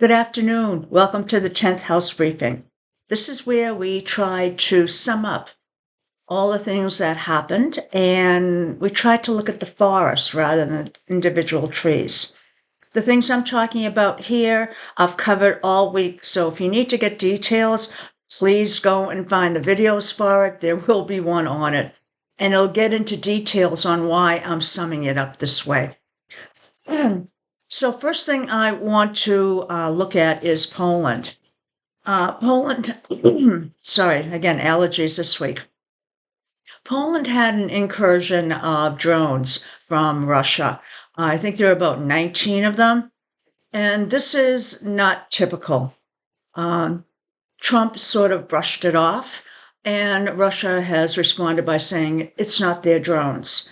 Good afternoon. Welcome to the 10th house briefing. This is where we try to sum up all the things that happened, and we try to look at the forest rather than individual trees. The things I'm talking about here, I've covered all week, so if you need to get details, please go and find the videos for it. There will be one on it, and it'll get into details on why I'm summing it up this way. So first thing I want to look at is Poland. Poland, sorry, again, allergies this week. Poland had an incursion of drones from Russia. I think there are about 19 of them, and this is not typical. Trump sort of brushed it off, and Russia has responded by saying it's not their drones.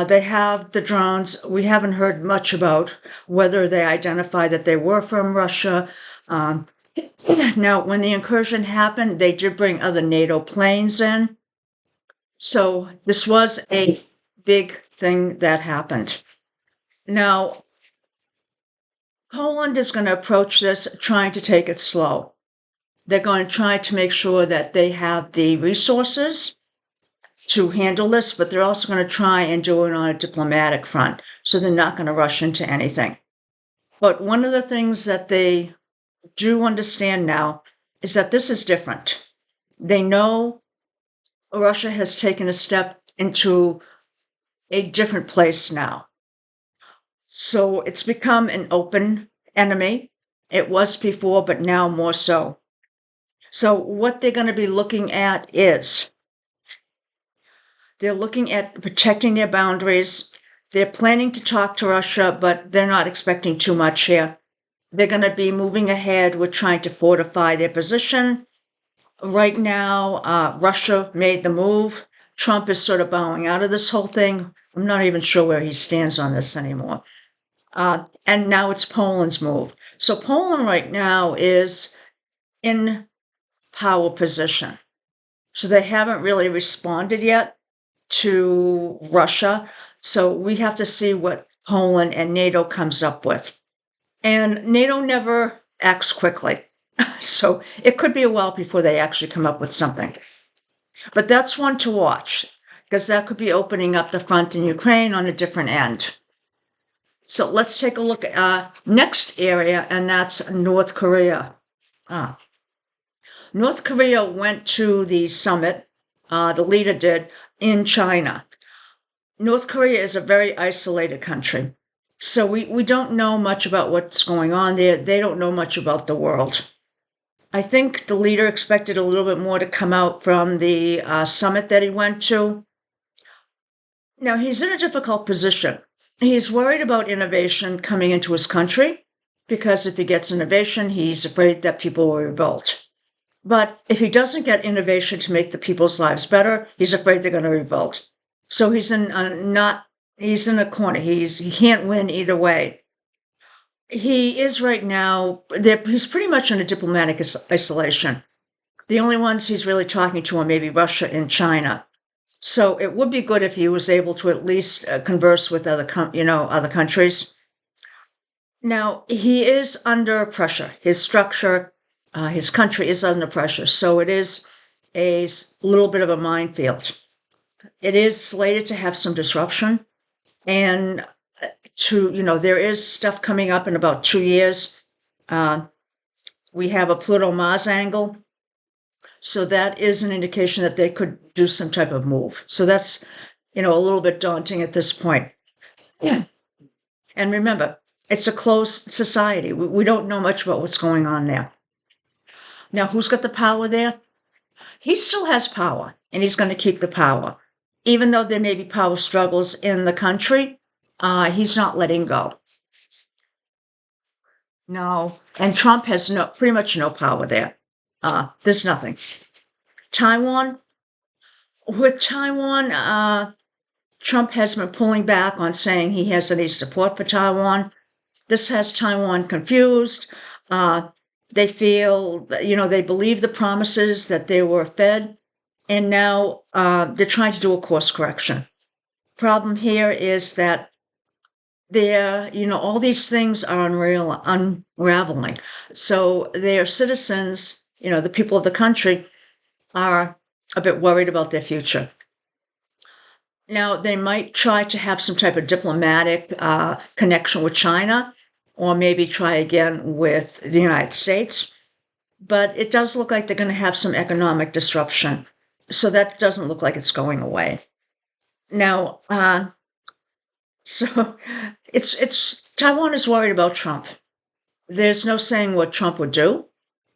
They have the drones. We haven't heard much about whether they identify that they were from Russia. Now, when the incursion happened, they did bring other NATO planes in. So this was a big thing that happened. Now, Poland is going to approach this trying to take it slow. They're going to try to make sure that they have the resources to handle this, but they're also going to try and do it on a diplomatic front, so they're not going to rush into anything. But one of the things that they do understand now is that this is different. They know Russia has taken a step into a different place now. So it's become an open enemy. It was before, but now more so. So what they're going to be looking at is they're looking at protecting their boundaries. They're planning to talk to Russia, but they're not expecting too much here. They're going to be moving ahead with trying to fortify their position. Right now, Russia made the move. Trump is sort of bowing out of this whole thing. I'm not even sure where he stands on this anymore. And now it's Poland's move. So Poland right now is in power position. So they haven't really responded yet to Russia. So we have to see what Poland and NATO comes up with. And NATO never acts quickly. So it could be a while before they actually come up with something. But that's one to watch, because that could be opening up the front in Ukraine on a different end. So let's take a look at next area, and that's North Korea. North Korea went to the summit, the leader did, in China. North Korea is a very isolated country. So we don't know much about what's going on there. They don't know much about the world. I think the leader expected a little bit more to come out from the summit that he went to. Now, he's in a difficult position. He's worried about innovation coming into his country, because if he gets innovation, he's afraid that people will revolt. But if he doesn't get innovation to make the people's lives better, he's afraid they're going to revolt. So he's in a corner. He can't win either way. He is right now, he's pretty much in a diplomatic isolation. The only ones he's really talking to are maybe Russia and China. So it would be good if he was able to at least converse with other countries. Now, he is under pressure. His structure, his country is under pressure. So it is a little bit of a minefield. It is slated to have some disruption. And there is stuff coming up in about 2 years. We have a Pluto-Mars angle. So that is an indication that they could do some type of move. So that's, a little bit daunting at this point. Yeah. And remember, it's a closed society. We don't know much about what's going on there. Now, who's got the power there? He still has power, and he's going to keep the power. Even though there may be power struggles in the country, he's not letting go. No, and Trump has pretty much no power there. There's nothing. Taiwan. With Taiwan, Trump has been pulling back on saying he has any support for Taiwan. This has Taiwan confused. They feel, they believe the promises that they were fed, and now they're trying to do a course correction. Problem here is that all these things are unraveling. So their citizens, the people of the country, are a bit worried about their future. Now, they might try to have some type of diplomatic connection with China, or maybe try again with the United States. But it does look like they're going to have some economic disruption. So that doesn't look like it's going away. Now, so it's Taiwan is worried about Trump. There's no saying what Trump would do,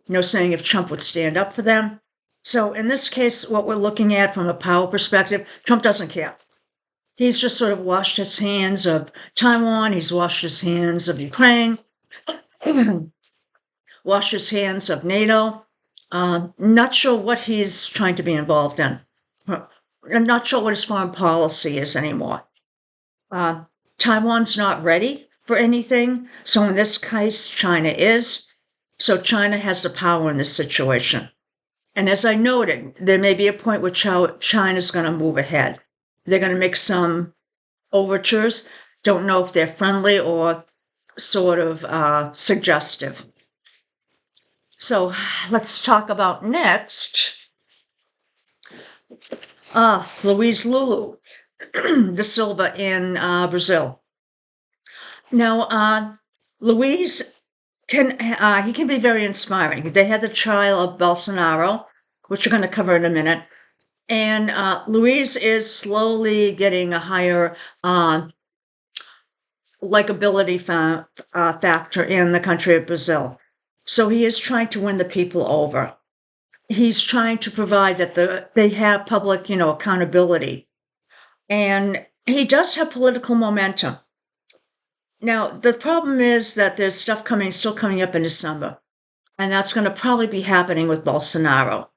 no saying if Trump would stand up for them. So in this case, what we're looking at from a power perspective, Trump doesn't care. He's just sort of washed his hands of Taiwan. He's washed his hands of Ukraine, washed his hands of NATO. Not sure what he's trying to be involved in. I'm not sure what his foreign policy is anymore. Taiwan's not ready for anything. So in this case, China is. So China has the power in this situation. And as I noted, there may be a point where China's going to move ahead. They're going to make some overtures. Don't know if they're friendly or sort of suggestive. So let's talk about next. Luiz Lulu da Silva in Brazil. Now, Luiz he can be very inspiring. They had the trial of Bolsonaro, which we're going to cover in a minute. And Luiz is slowly getting a higher likability factor in the country of Brazil. So he is trying to win the people over. He's trying to provide that they have public, accountability. And he does have political momentum. Now, the problem is that there's stuff still coming up in December. And that's going to probably be happening with Bolsonaro.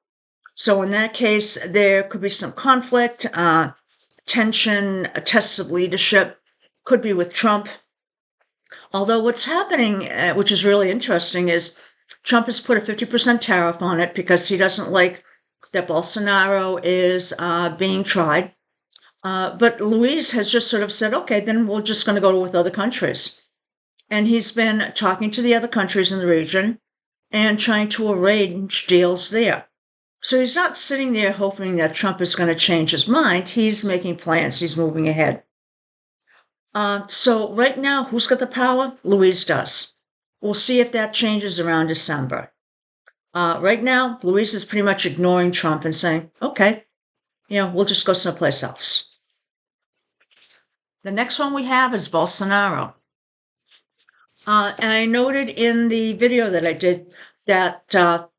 So in that case, there could be some conflict, tension, tests of leadership, could be with Trump. Although what's happening, which is really interesting, is Trump has put a 50% tariff on it because he doesn't like that Bolsonaro is being tried. But Luiz has just sort of said, okay, then we're just going to go with other countries. And he's been talking to the other countries in the region and trying to arrange deals there. So he's not sitting there hoping that Trump is going to change his mind. He's making plans. He's moving ahead. So right now, who's got the power? Luiz does. We'll see if that changes around December. Right now, Luiz is pretty much ignoring Trump and saying, okay, we'll just go someplace else. The next one we have is Bolsonaro. And I noted in the video that I did that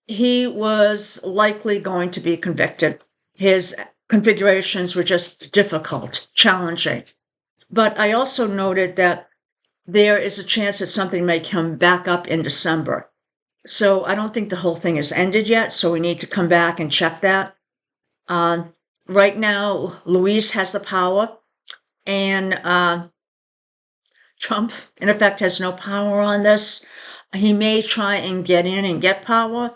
he was likely going to be convicted. His configurations were just difficult, challenging. But I also noted that there is a chance that something may come back up in December. So I don't think the whole thing is ended yet, so we need to come back and check that. Right now, Luiz has the power, and Trump, in effect, has no power on this. He may try and get in and get power.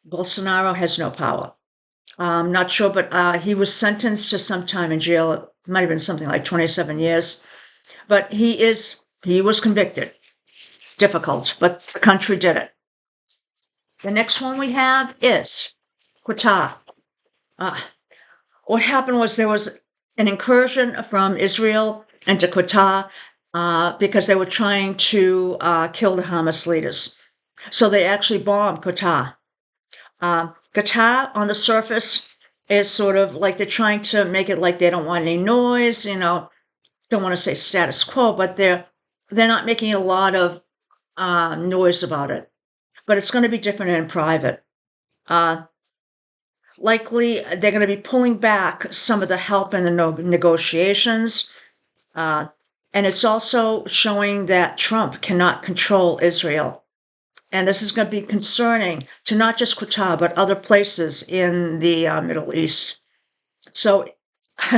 Bolsonaro has no power. I'm not sure, but he was sentenced to some time in jail. It might have been something like 27 years. But he was convicted. Difficult, but the country did it. The next one we have is Qatar. What happened was there was an incursion from Israel into Qatar because they were trying to kill the Hamas leaders. So they actually bombed Qatar. Qatar, on the surface, is sort of like they're trying to make it like they don't want any noise, don't want to say status quo, but they're not making a lot of noise about it. But it's going to be different in private. Likely, they're going to be pulling back some of the help in the negotiations. And it's also showing that Trump cannot control Israel. And this is going to be concerning to not just Qatar, but other places in the Middle East. So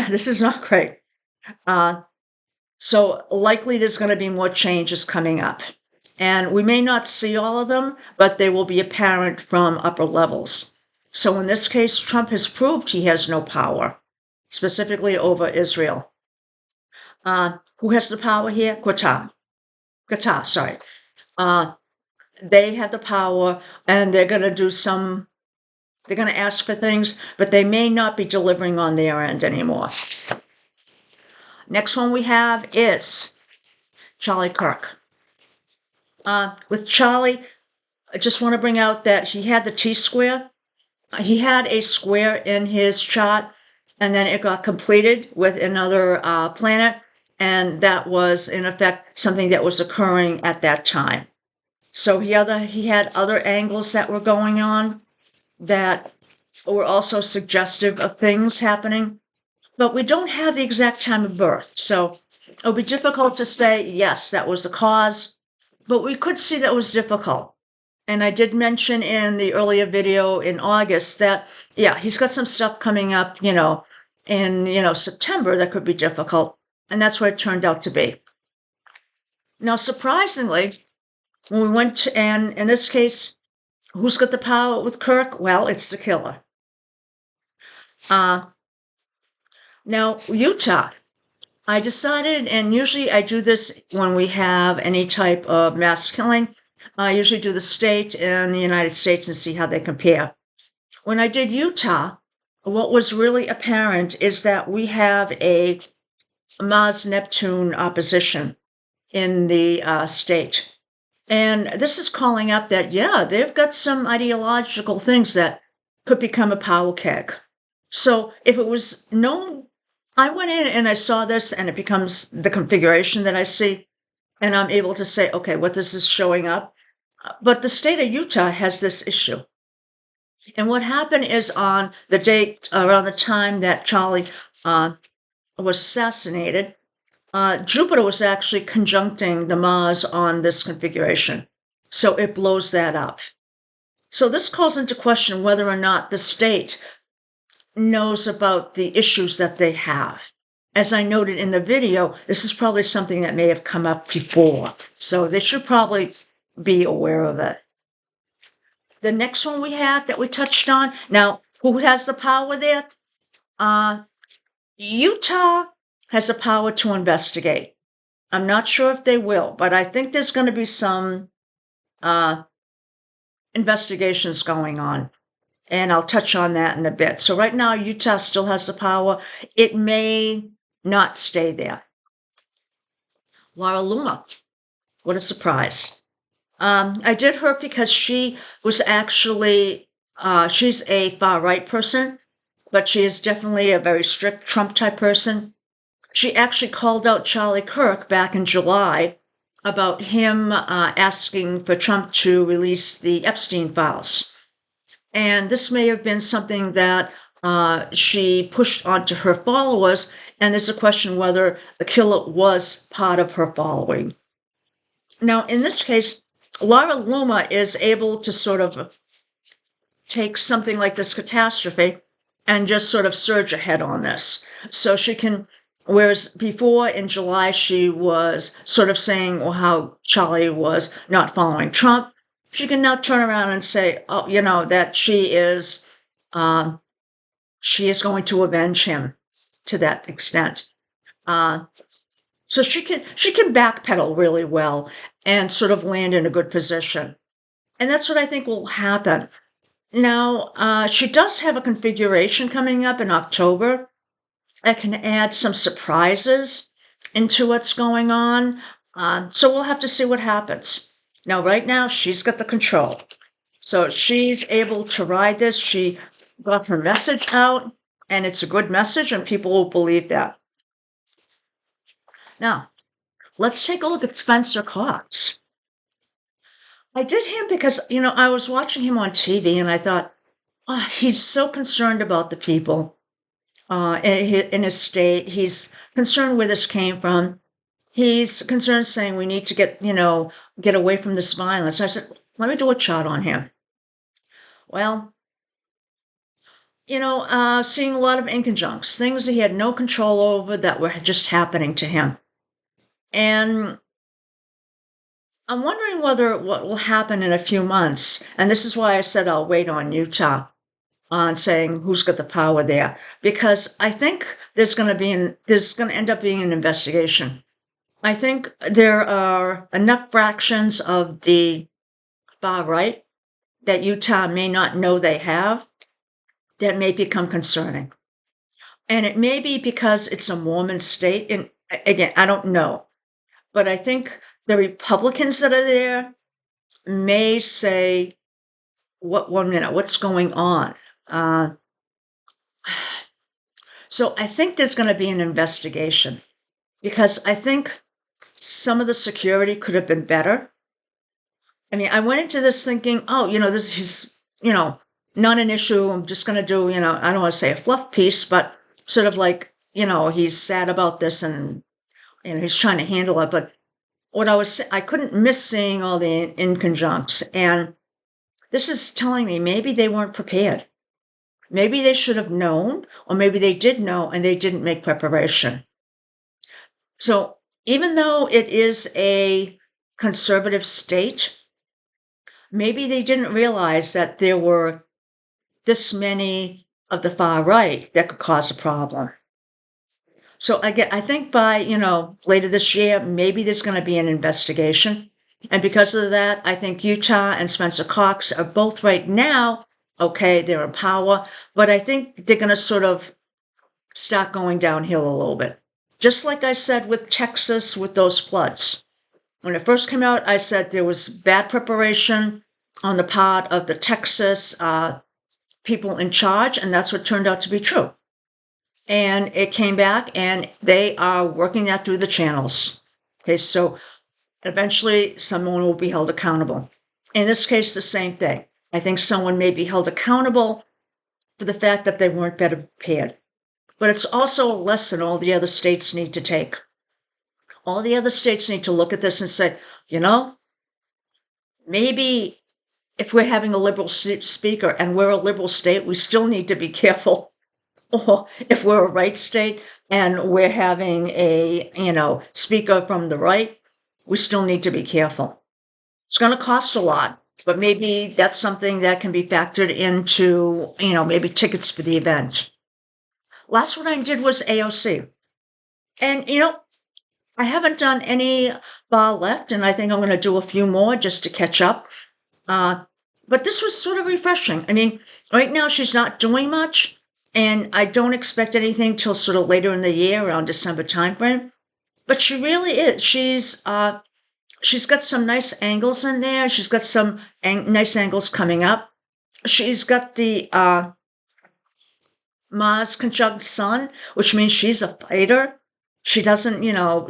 this is not great. So likely there's going to be more changes coming up. And we may not see all of them, but they will be apparent from upper levels. So in this case, Trump has proved he has no power, specifically over Israel. Who Who has the power here? Qatar, sorry. They have the power, and they're going to do they're going to ask for things, but they may not be delivering on their end anymore. Next one we have is Charlie Kirk. With Charlie, I just want to bring out that he had the T-square. He had a square in his chart, and then it got completed with another planet, and that was, in effect, something that was occurring at that time. So he had other angles that were going on that were also suggestive of things happening, but we don't have the exact time of birth. So it'll be difficult to say, yes, that was the cause, but we could see that was difficult. And I did mention in the earlier video in August that, yeah, he's got some stuff coming up, in, September that could be difficult. And that's what it turned out to be. Now, surprisingly, when we went to, and in this case, who's got the power with Kirk? Well, it's the killer. Now, Utah. I decided, and usually I do this when we have any type of mass killing. I usually do the state and the United States and see how they compare. When I did Utah, what was really apparent is that we have a Mars-Neptune opposition in the state. And this is calling up that, yeah, they've got some ideological things that could become a power keg. So if it was known, I went in and I saw this and it becomes the configuration that I see. And I'm able to say, okay, what this is showing up. But the state of Utah has this issue. And what happened is on the date, around the time that Charlie was assassinated, Jupiter was actually conjuncting the Mars on this configuration. So it blows that up. So this calls into question whether or not the state knows about the issues that they have. As I noted in the video, this is probably something that may have come up before. So they should probably be aware of it. The next one we have that we touched on. Now, who has the power there? Utah has the power to investigate. I'm not sure if they will, but I think there's going to be some investigations going on. And I'll touch on that in a bit. So right now, Utah still has the power. It may not stay there. Loomer. What a surprise. I did her because she was actually, she's a far-right person, but she is definitely a very strict Trump-type person. She actually called out Charlie Kirk back in July about him asking for Trump to release the Epstein files. And this may have been something that she pushed onto her followers, and there's a question whether the killer was part of her following. Now, in this case, Loomer is able to sort of take something like this catastrophe and just sort of surge ahead on this. So she can, whereas before in July, she was sort of saying how Charlie was not following Trump, she can now turn around and say, oh, that she is going to avenge him to that extent. So she can backpedal really well and sort of land in a good position. And that's what I think will happen. Now, she does have a configuration coming up in October that can add some surprises into what's going on. So we'll have to see what happens. Now, right now, she's got the control. So she's able to ride this. She got her message out, and it's a good message, and people will believe that. Now, let's take a look at Spencer Cox. I did him because, I was watching him on TV, and I thought, oh, he's so concerned about the people in his state. He's concerned where this came from. He's concerned saying we need to get away from this violence. I said, let me do a chart on him. Well, seeing a lot of inconjuncts, things that he had no control over that were just happening to him. And I'm wondering what will happen in a few months. And this is why I said I'll wait on Utah on saying who's got the power there, because I think there's going to end up being an investigation. I think there are enough fractions of the far right that Utah may not know they have that may become concerning. And it may be because it's a Mormon state. And again, I don't know. But I think the Republicans that are there may say, "What 1 minute? What's going on?" So I think there's going to be an investigation because I think some of the security could have been better. I mean, I went into this thinking, oh, this is, not an issue. I'm just going to do, I don't want to say a fluff piece, but sort of like, he's sad about this and he's trying to handle it. But I couldn't miss seeing all the inconjuncts. And this is telling me maybe they weren't prepared. Maybe they should have known, or maybe they did know and they didn't make preparation. So even though it is a conservative state, maybe they didn't realize that there were this many of the far right that could cause a problem. So again, I think by, later this year, maybe there's going to be an investigation. And because of that, I think Utah and Spencer Cox are both right now, okay, they're in power, but I think they're going to sort of start going downhill a little bit. Just like I said with Texas, with those floods. When it first came out, I said there was bad preparation on the part of the Texas people in charge, and that's what turned out to be true. And it came back, and they are working that through the channels. Okay, so eventually someone will be held accountable. In this case, the same thing. I think someone may be held accountable for the fact that they weren't better prepared. But it's also a lesson all the other states need to take. All the other states need to look at this and say, maybe if we're having a liberal speaker and we're a liberal state, we still need to be careful. Or if we're a right state and we're having a, speaker from the right, we still need to be careful. It's going to cost a lot, but maybe that's something that can be factored into, maybe tickets for the event. Last one I did was AOC. And, I haven't done any bar left, and I think I'm going to do a few more just to catch up. But this was sort of refreshing. I mean, right now she's not doing much, and I don't expect anything till sort of later in the year, around December timeframe. But she really is. She's got some nice angles in there. She's got some nice angles coming up. She's got the Mars conjunct Sun, which means she's a fighter. She doesn't,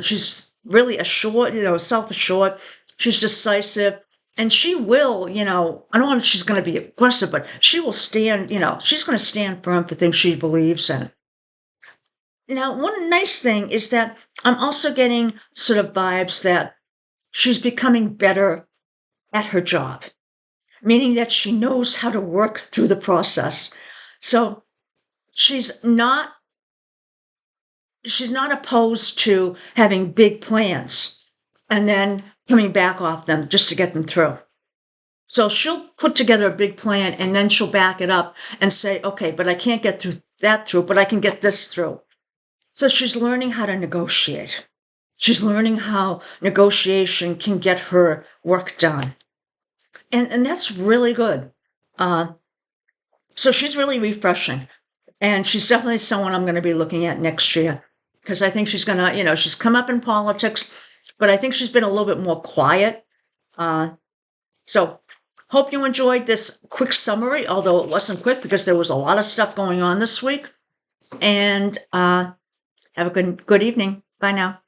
she's really assured, self-assured. She's decisive. And she will, I don't know if she's going to be aggressive, but she will stand, she's going to stand firm for things she believes in. Now, one nice thing is that I'm also getting sort of vibes that she's becoming better at her job, meaning that she knows how to work through the process. So she's not opposed to having big plans and then coming back off them just to get them through. So she'll put together a big plan and then she'll back it up and say, okay, but I can't get that through, but I can get this through. So she's learning how to negotiate. She's learning how negotiation can get her work done. And that's really good. So she's really refreshing. And she's definitely someone I'm going to be looking at next year because I think she's going to, she's come up in politics, but I think she's been a little bit more quiet. So hope you enjoyed this quick summary, although it wasn't quick because there was a lot of stuff going on this week. And have a good evening. Bye now.